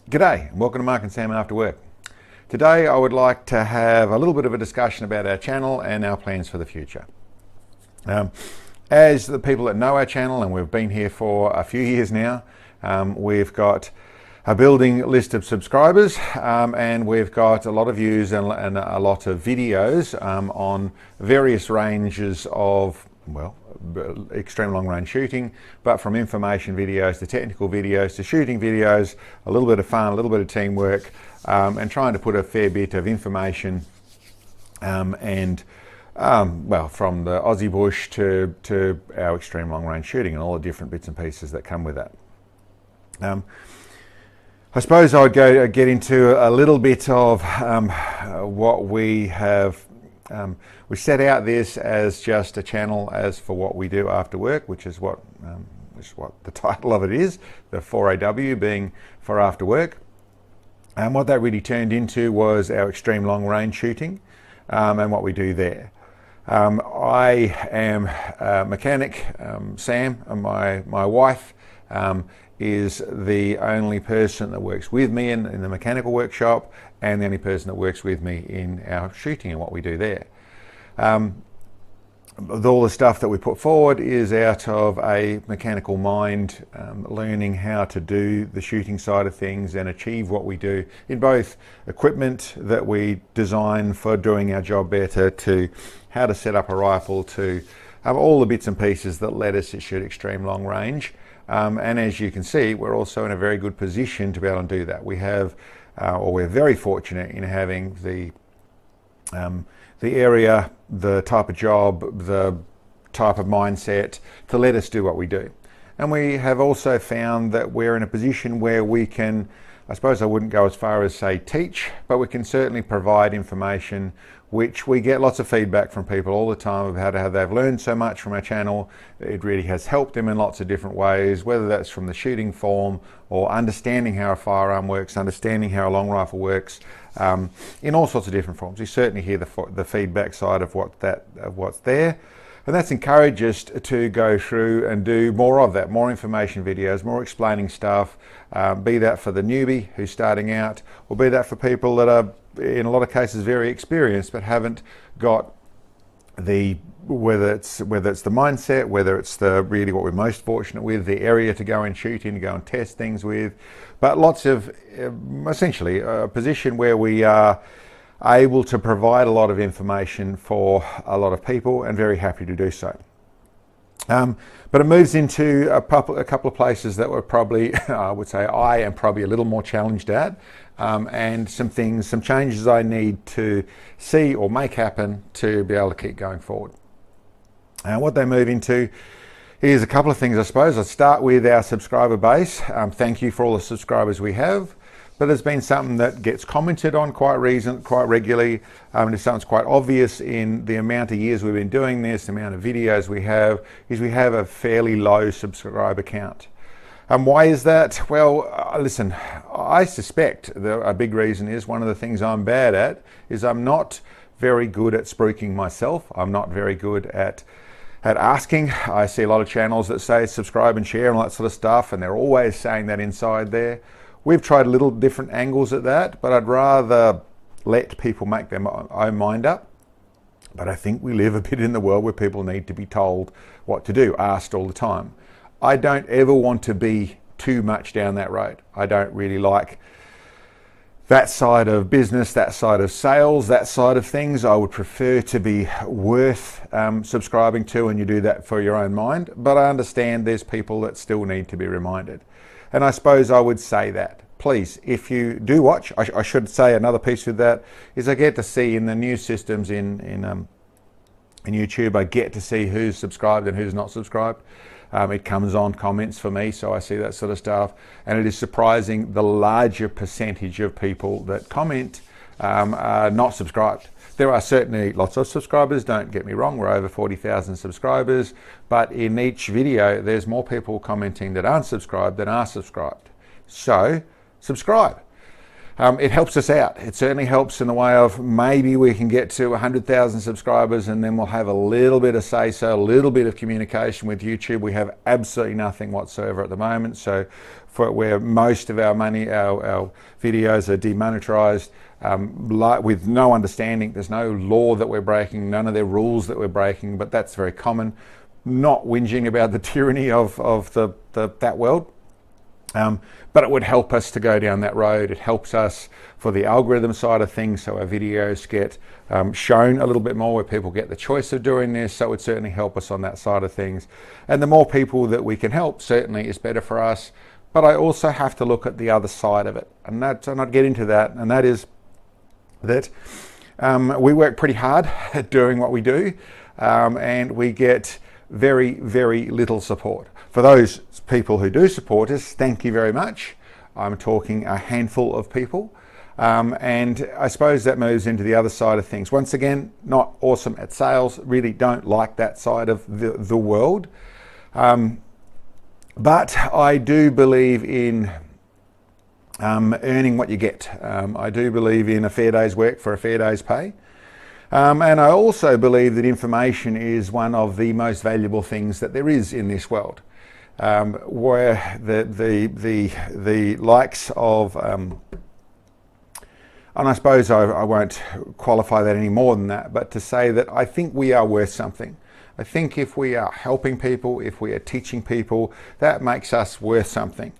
G'day and welcome to Mark and Sam After Work. Today I would like to have a little bit of a discussion about our channel and our plans for the future. As the people that know our channel, and we've been here for a few years now, we've got a building list of subscribers and we've got a lot of views and a lot of videos on various ranges of, well, extreme long range shooting, but from information videos to technical videos to shooting videos, a little bit of fun, a little bit of teamwork, and trying to put a fair bit of information well, from the Aussie bush to our extreme long range shooting and all the different bits and pieces that come with that. I suppose I would get into a little bit of what we have. We set out this as just a channel as for what we do after work, which is what the title of it is, the 4AW being for after work. And what that really turned into was our extreme long range shooting and what we do there. I am a mechanic, Sam, and my wife is the only person that works with me in the mechanical workshop and the only person that works with me in our shooting and what we do there. All the stuff that we put forward is out of a mechanical mind, learning how to do the shooting side of things and achieve what we do in both equipment that we design for doing our job better, to how to set up a rifle, to all the bits and pieces that let us shoot extreme long range. And as you can see, we're also in a very good position to be able to do that. We have, or we're very fortunate in having the area, the type of job, the type of mindset to let us do what we do. And we have also found that we're in a position where we can, I suppose I wouldn't go as far as say teach, but we can certainly provide information which we get lots of feedback from people all the time about how they've learned so much from our channel. It really has helped them in lots of different ways, whether that's from the shooting form or understanding how a firearm works, understanding how a long rifle works, in all sorts of different forms. You certainly hear the feedback side of what's there. And that's encouraged us to go through and do more of that, more information videos, more explaining stuff, be that for the newbie who's starting out, or be that for people that are, in a lot of cases, very experienced but haven't got the, whether it's the mindset, whether it's the really what we're most fortunate with, the area to go and shoot in, to go and test things with, but lots of, essentially, a position where we are able to provide a lot of information for a lot of people, and very happy to do so. But it moves into a couple of places that were probably, I would say I am probably a little more challenged at, and some changes I need to see or make happen to be able to keep going forward. And what they move into is a couple of things, I suppose. I'll start with our subscriber base. Thank you for all the subscribers we have. But there's been something that gets commented on quite regularly, and it's something that's quite obvious in the amount of years we've been doing this, the amount of videos we have, is we have a fairly low subscriber count. Why is that? Well, listen, I suspect a big reason is, one of the things I'm bad at is I'm not very good at spruiking myself. I'm not very good at asking. I see a lot of channels that say subscribe and share and all that sort of stuff, and they're always saying that inside there. We've tried little different angles at that, but I'd rather let people make their own mind up. But I think we live a bit in the world where people need to be told what to do, asked all the time. I don't ever want to be too much down that road. I don't really like that side of business, that side of sales, that side of things. I would prefer to be worth subscribing to, and you do that for your own mind. But I understand there's people that still need to be reminded. And I suppose I would say that, please, if you do watch, I should say another piece with that is I get to see in the news systems in YouTube, I get to see who's subscribed and who's not subscribed. It comes on comments for me, so I see that sort of stuff. And it is surprising the larger percentage of people that comment are not subscribed. There are certainly lots of subscribers, don't get me wrong, we're over 40,000 subscribers, but in each video there's more people commenting that aren't subscribed than are subscribed. So, subscribe. It helps us out. It certainly helps in the way of maybe we can get to 100,000 subscribers and then we'll have a little bit of say-so, a little bit of communication with YouTube. We have absolutely nothing whatsoever at the moment. So for where most of our money, our videos are demonetized, with no understanding. There's no law that we're breaking, none of their rules that we're breaking, but that's very common. Not whinging about the tyranny of that world. But it would help us to go down that road. It helps us for the algorithm side of things, so our videos get shown a little bit more, where people get the choice of doing this. So it would certainly help us on that side of things. And the more people that we can help certainly is better for us. But I also have to look at the other side of it, and I'd get into that, and that is that we work pretty hard at doing what we do, and we get very, very little support. For those people who do support us, thank you very much. I'm talking a handful of people. And I suppose that moves into the other side of things. Once again, not awesome at sales, really don't like that side of the world. But I do believe in earning what you get. I do believe in a fair day's work for a fair day's pay. And I also believe that information is one of the most valuable things that there is in this world. Where the likes of, and I suppose I won't qualify that any more than that, but to say that I think we are worth something. I think if we are helping people, if we are teaching people, that makes us worth something.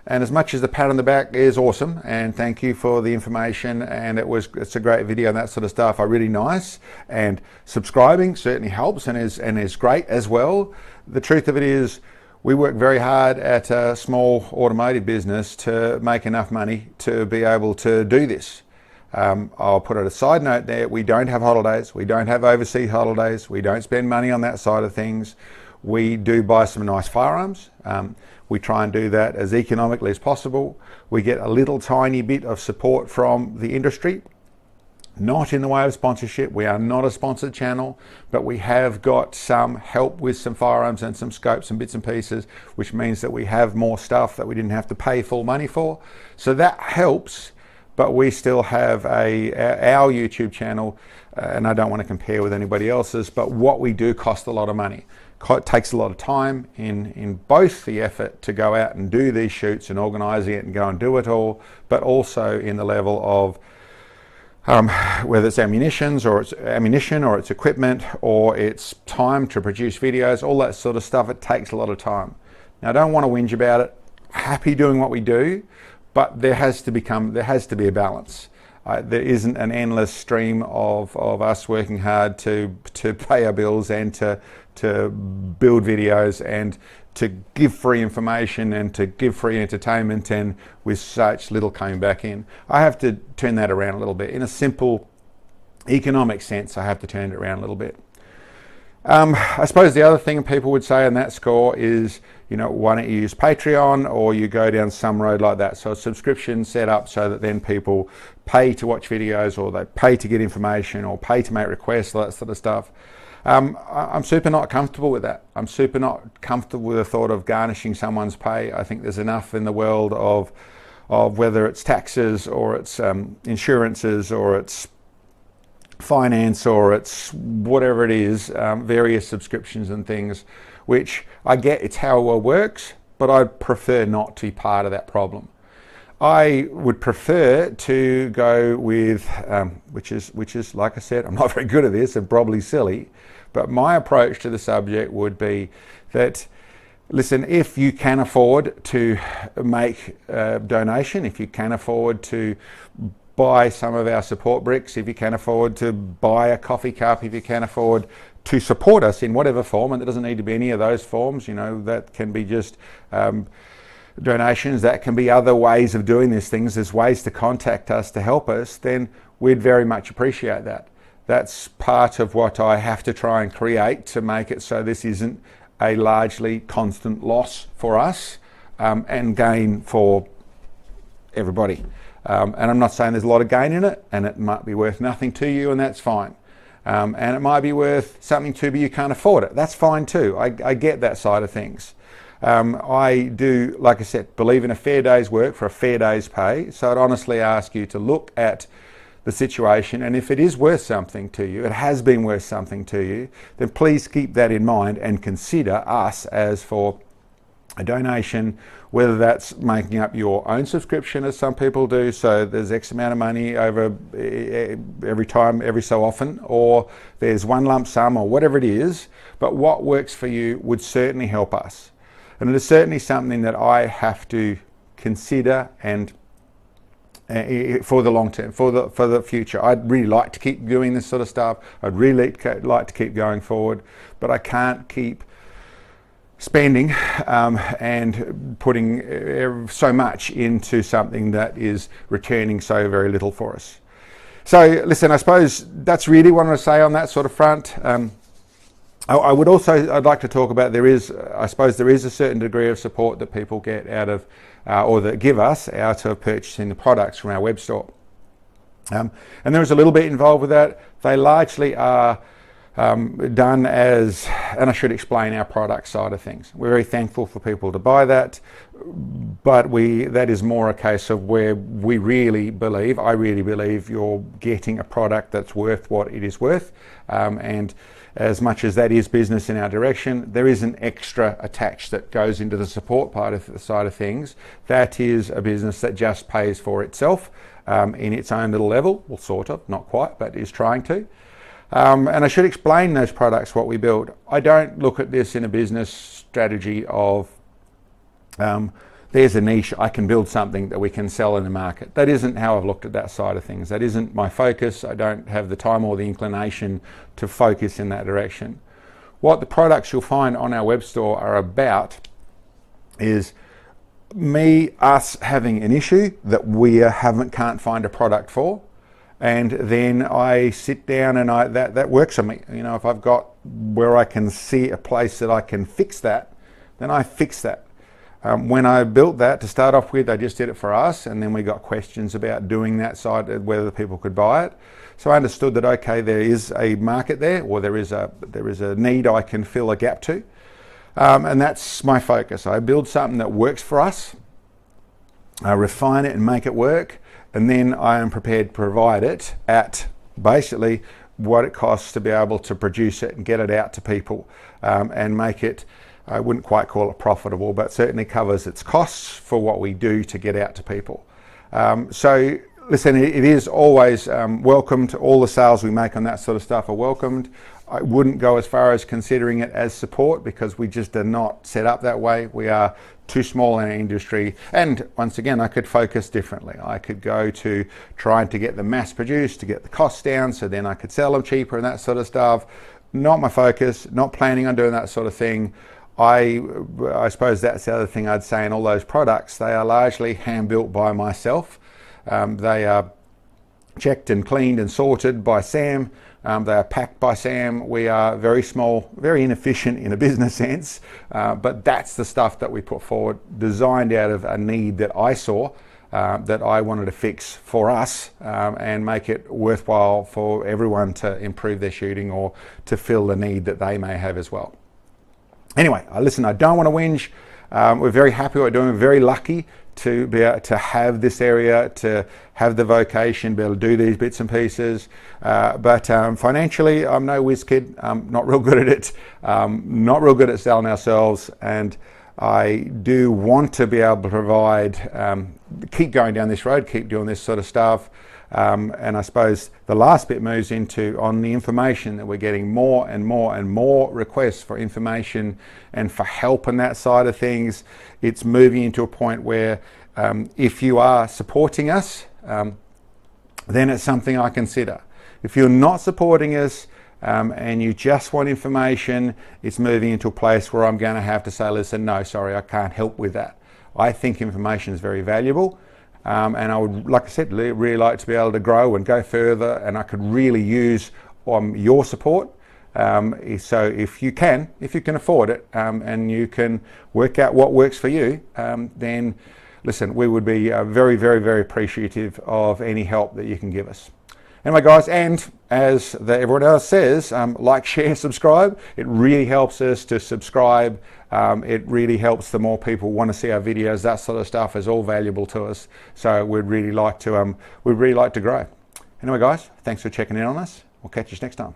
And as much as the pat on the back is awesome, and thank you for the information, and it's a great video and that sort of stuff, are really nice, and subscribing certainly helps and is great as well. The truth of it is, we work very hard at a small automotive business to make enough money to be able to do this. I'll put a side note there. We don't have holidays. We don't have overseas holidays. We don't spend money on that side of things. We do buy some nice firearms. We try and do that as economically as possible. We get a little tiny bit of support from the industry. Not in the way of sponsorship. We are not a sponsored channel, but we have got some help with some firearms and some scopes and bits and pieces, which means that we have more stuff that we didn't have to pay full money for. So that helps, but we still have our YouTube channel, and I don't want to compare with anybody else's, but what we do costs a lot of money. It takes a lot of time in both the effort to go out and do these shoots and organising it and go and do it all, but also in the level of whether it's ammunition or it's equipment or it's time to produce videos, all that sort of stuff. It takes a lot of time. Now, I don't want to whinge about it. Happy doing what we do, but there has to be a balance. There isn't an endless stream of us working hard to pay our bills and to build videos and to give free information and to give free entertainment, and with such little coming back in. I have to turn that around a little bit. In a simple economic sense, I have to turn it around a little bit. I suppose the other thing people would say on that score is, why don't you use Patreon, or you go down some road like that. So a subscription set up so that then people pay to watch videos, or they pay to get information, or pay to make requests, all that sort of stuff. I'm super not comfortable with that. I'm super not comfortable with the thought of garnishing someone's pay. I think there's enough in the world of whether it's taxes or it's insurances or it's finance or it's whatever it is, various subscriptions and things, which I get it's how the world works, but I'd prefer not to be part of that problem. I would prefer to go with, which is like I said, I'm not very good at this and probably silly, but my approach to the subject would be that, listen, if you can afford to make a donation, if you can afford to buy some of our support bricks, if you can afford to buy a coffee cup, if you can afford to support us in whatever form, and it doesn't need to be any of those forms, that can be just donations, that can be other ways of doing these things, there's ways to contact us to help us, then we'd very much appreciate that. That's part of what I have to try and create to make it so this isn't a largely constant loss for us and gain for everybody. And I'm not saying there's a lot of gain in it, and it might be worth nothing to you, and that's fine. And it might be worth something to you, but you can't afford it. That's fine too. I get that side of things. I do, like I said, believe in a fair day's work for a fair day's pay. So I'd honestly ask you to look at the situation, and if it is worth something to you, it has been worth something to you, then please keep that in mind and consider us as for a donation, whether that's making up your own subscription as some people do, so there's X amount of money over every time, every so often, or there's one lump sum or whatever it is, but what works for you would certainly help us. And it is certainly something that I have to consider and for the long term, for the future. I'd really like to keep doing this sort of stuff. I'd really like to keep going forward, but I can't keep spending and putting so much into something that is returning so very little for us. So listen, I suppose that's really what I want to say on that sort of front. I'd like to talk about I suppose there is a certain degree of support that people get out of, or that give us out of purchasing the products from our web store. And there is a little bit involved with that. They largely are done as, and I should explain our product side of things. We're very thankful for people to buy that, but that is more a case of where I really believe you're getting a product that's worth what it is worth. And as much as that is business in our direction, there is an extra attached that goes into the support part of the side of things. That is a business that just pays for itself in its own little level, well, sort of, not quite, but is trying to. And I should explain those products, what we build. I don't look at this in a business strategy of there's a niche, I can build something that we can sell in the market. That isn't how I've looked at that side of things. That isn't my focus. I don't have the time or the inclination to focus in that direction. What the products you'll find on our web store are about is us having an issue that we can't find a product for. And then I sit down and that works for me. You know, if I've got where I can see a place that I can fix that, then I fix that. When I built that to start off with, I just did it for us, and then we got questions about doing that side, whether the people could buy it. So I understood that, okay, there is a market there, or there is a need I can fill a gap to. And that's my focus. I build something that works for us, I refine it and make it work, and then I am prepared to provide it at basically what it costs to be able to produce it and get it out to people, and make it, I wouldn't quite call it profitable, but certainly covers its costs for what we do to get out to people. So listen, it is always welcomed. All the sales we make on that sort of stuff are welcomed. I wouldn't go as far as considering it as support, because we just are not set up that way. We are too small in our industry. And once again, I could focus differently. I could go to trying to get them mass produced, to get the costs down, so then I could sell them cheaper and that sort of stuff. Not my focus, not planning on doing that sort of thing. I suppose that's the other thing I'd say in all those products. They are largely hand built by myself. They are checked and cleaned and sorted by Sam. They are packed by Sam. We are very small, very inefficient in a business sense, but that's the stuff that we put forward, designed out of a need that I saw, that I wanted to fix for us, and make it worthwhile for everyone to improve their shooting or to fill the need that they may have as well. Anyway, listen, I don't want to whinge. We're very happy what we're doing. We're very lucky to be able to have this area, to have the vocation, be able to do these bits and pieces. But financially, I'm no whiz kid. I'm not real good at it. Not real good at selling ourselves. And I do want to be able to provide, keep going down this road, keep doing this sort of stuff. And I suppose the last bit moves into on the information that we're getting more and more and more requests for information and for help on that side of things. It's moving into a point where if you are supporting us, then it's something I consider. If you're not supporting us and you just want information, it's moving into a place where I'm going to have to say, listen, no, sorry, I can't help with that. I think information is very valuable. And I would, like I said, really like to be able to grow and go further, and I could really use your support. So if you can afford it, and you can work out what works for you, then listen, we would be very, very, very appreciative of any help that you can give us. Anyway, guys, and as everyone else says, like, share, subscribe. It really helps us to subscribe. It really helps the more people want to see our videos. That sort of stuff is all valuable to us. So we'd really like to grow. Anyway, guys, thanks for checking in on us. We'll catch you next time.